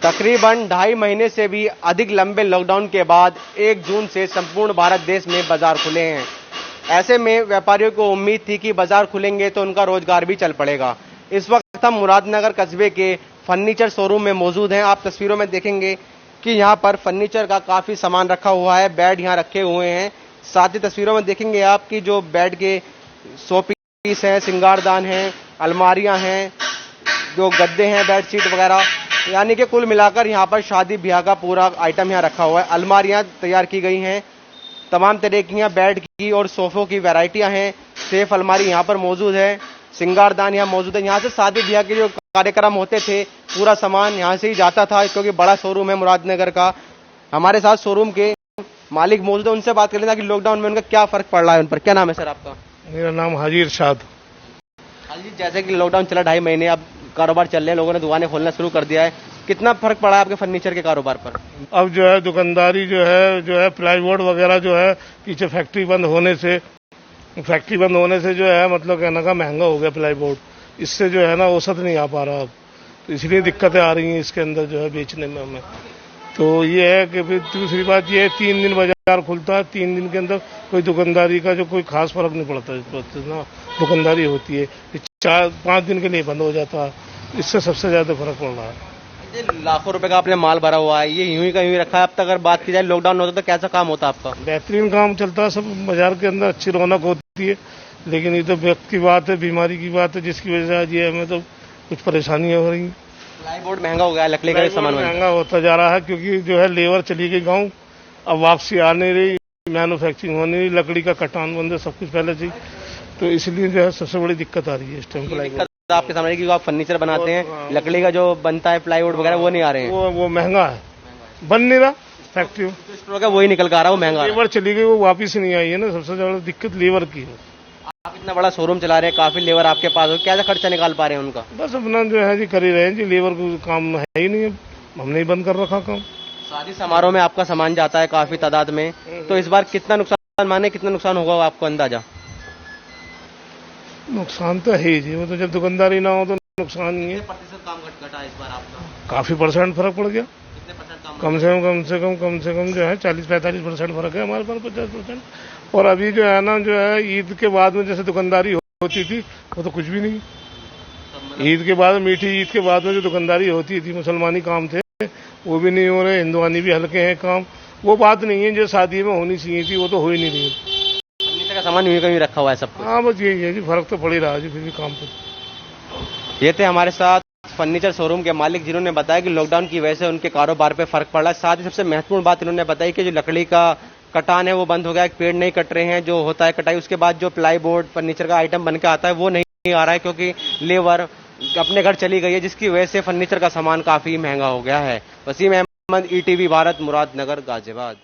तकरीबन 2.5 महीने से भी अधिक लंबे लॉकडाउन के बाद 1 जून से संपूर्ण भारत देश में बाजार खुले हैं। ऐसे में व्यापारियों को उम्मीद थी कि बाजार खुलेंगे तो उनका रोजगार भी चल पड़ेगा। इस वक्त हम मुरादनगर कस्बे के फर्नीचर शोरूम में मौजूद हैं। आप तस्वीरों में देखेंगे कि यहाँ पर फर्नीचर का काफी सामान रखा हुआ है, बेड यहाँ रखे हुए हैं। साथ ही तस्वीरों में देखेंगे आप कि जो बेड के शो पीस हैं, सिंगारदान हैं, अलमारियां हैं, जो गद्दे हैं, बेडशीट वगैरह, यानी कि कुल मिलाकर यहाँ पर शादी ब्याह का पूरा आइटम यहाँ रखा हुआ है। अलमारियां तैयार की गई हैं, तमाम तरह की यहाँ बेड की और सोफों की वैरायटियां हैं। सेफ अलमारी यहाँ पर मौजूद है, सिंगारदान यहाँ मौजूद है। यहाँ से शादी ब्याह के जो कार्यक्रम होते थे पूरा सामान यहाँ से ही जाता था, क्योंकि बड़ा शोरूम है मुरादनगर का। हमारे साथ शोरूम के मालिक मौजूद है, उनसे बात कर लेना कि लॉकडाउन में उनका क्या फर्क पड़ रहा है उन पर। क्या नाम है सर आपका? मेरा नाम हाजी इरशाद। हाजी, जैसे कि लॉकडाउन चला 2.5 महीने, अब कारोबार चल रहे हैं, लोगों ने दुकानें खोलना शुरू कर दिया है, कितना फर्क पड़ा है आपके फर्नीचर के कारोबार पर? अब जो है दुकानदारी जो है प्लाईवुड वगैरह जो है पीछे फैक्ट्री बंद होने से जो है मतलब कहना का महंगा हो गया प्लाईवुड। इससे जो है ना औसत नहीं आ पा रहा अब, तो इसलिए दिक्कतें आ रही हैं इसके अंदर जो है बेचने में हमें। तो ये है कि फिर दूसरी बात ये है 3 दिन बाजार खुलता है, 3 दिन के अंदर कोई दुकानदारी का जो कोई खास फर्क नहीं पड़ता ना दुकानदारी होती है। 4-5 दिन के लिए बंद हो जाता है, इससे सबसे ज्यादा फर्क पड़ रहा है। लाखों रुपए का आपने माल भरा हुआ है, ये यूं ही का यूं ही रखा है। अब तक अगर बात की जाए लॉकडाउन होता तो कैसा काम होता आपका? बेहतरीन काम चलता है, सब बाजार के अंदर अच्छी रौनक होती है। लेकिन ये तो वक्त की बात है, बीमारी की बात है, जिसकी वजह से आज ये हमें तो कुछ परेशानियां हो रही हैं। प्लाईवुड महंगा हो गया है, लकड़ी का सामान महंगा होता जा रहा है, क्योंकि जो है लेबर चली गई गाँव, अब वापसी आ नहीं रही, मैन्युफैक्चरिंग हो नहीं रही, लकड़ी का कटान बंद है, सब कुछ पहले से। तो इसलिए जो है सबसे बड़ी दिक्कत आ रही है इस टाइम प्लाईवुड। आपके सामने की आप फर्नीचर बनाते हैं, लकड़ी का जो बनता है प्लाईवुड वगैरह वो नहीं आ रहे हैं, वो महंगा है, बन नहीं रहा फैक्ट्री स्टोर का, वही निकल कर आ रहा है, वो महंगा। लेबर चली गई, वो वापिस नहीं आई है ना, सबसे ज्यादा दिक्कत लेबर की है। आप इतना बड़ा शोरूम चला रहे हैं, काफी लेबर आपके पास हो, क्या खर्चा निकाल पा रहे हैं उनका? बस अपना जो है जी कर ही रहे हैं जी, लेबर को काम है ही नहीं, हमने ही बंद कर रखा काम। शादी समारोह में आपका सामान जाता है काफी तादाद में, तो इस बार कितना नुकसान माने, कितना नुकसान होगा आपको अंदाजा? नुकसान तो है जी, वो तो जब दुकानदारी ना हो तो नुकसान ही है। प्रतिशत काम घटा इस बार आपका? काफी % फर्क पड़ गया। कितने % काम? कम से कम जो है 40-45% फर्क है हमारे पास, 50%। और अभी जो है ना जो है ईद के बाद में जैसे दुकानदारी होती थी वो तो कुछ भी नहीं। ईद के बाद मीठी ईद के बाद में जो दुकानदारी होती थी, मुसलमानी काम थे, वो भी नहीं हो रहे, हिंदुआनी भी हल्के हैं काम, वो बात नहीं है जो शादी में होनी चाहिए थी, वो तो हो ही नहीं रही। का सामान यूं कहीं रखा हुआ है सब कुछ। हाँ बस यही है जी, फर्क तो पड़ ही रहा है जी फिर भी काम पर। ये थे हमारे साथ फर्नीचर शोरूम के मालिक, जिन्होंने बताया कि लॉकडाउन की वजह से उनके कारोबार पे फर्क पड़ रहा है। साथ ही सबसे महत्वपूर्ण बात इन्होंने बताई कि जो लकड़ी का कटान है वो बंद हो गया है, पेड़ नहीं कट रहे हैं, जो होता है कटाई, उसके बाद जो प्लाईबोर्ड फर्नीचर का आइटम बन के आता है वो नहीं आ रहा है, क्योंकि लेबर अपने घर चली गई है, जिसकी वजह से फर्नीचर का सामान काफी महंगा हो गया है। वसीम अहमद, ETV भारत, मुरादनगर, गाजियाबाद।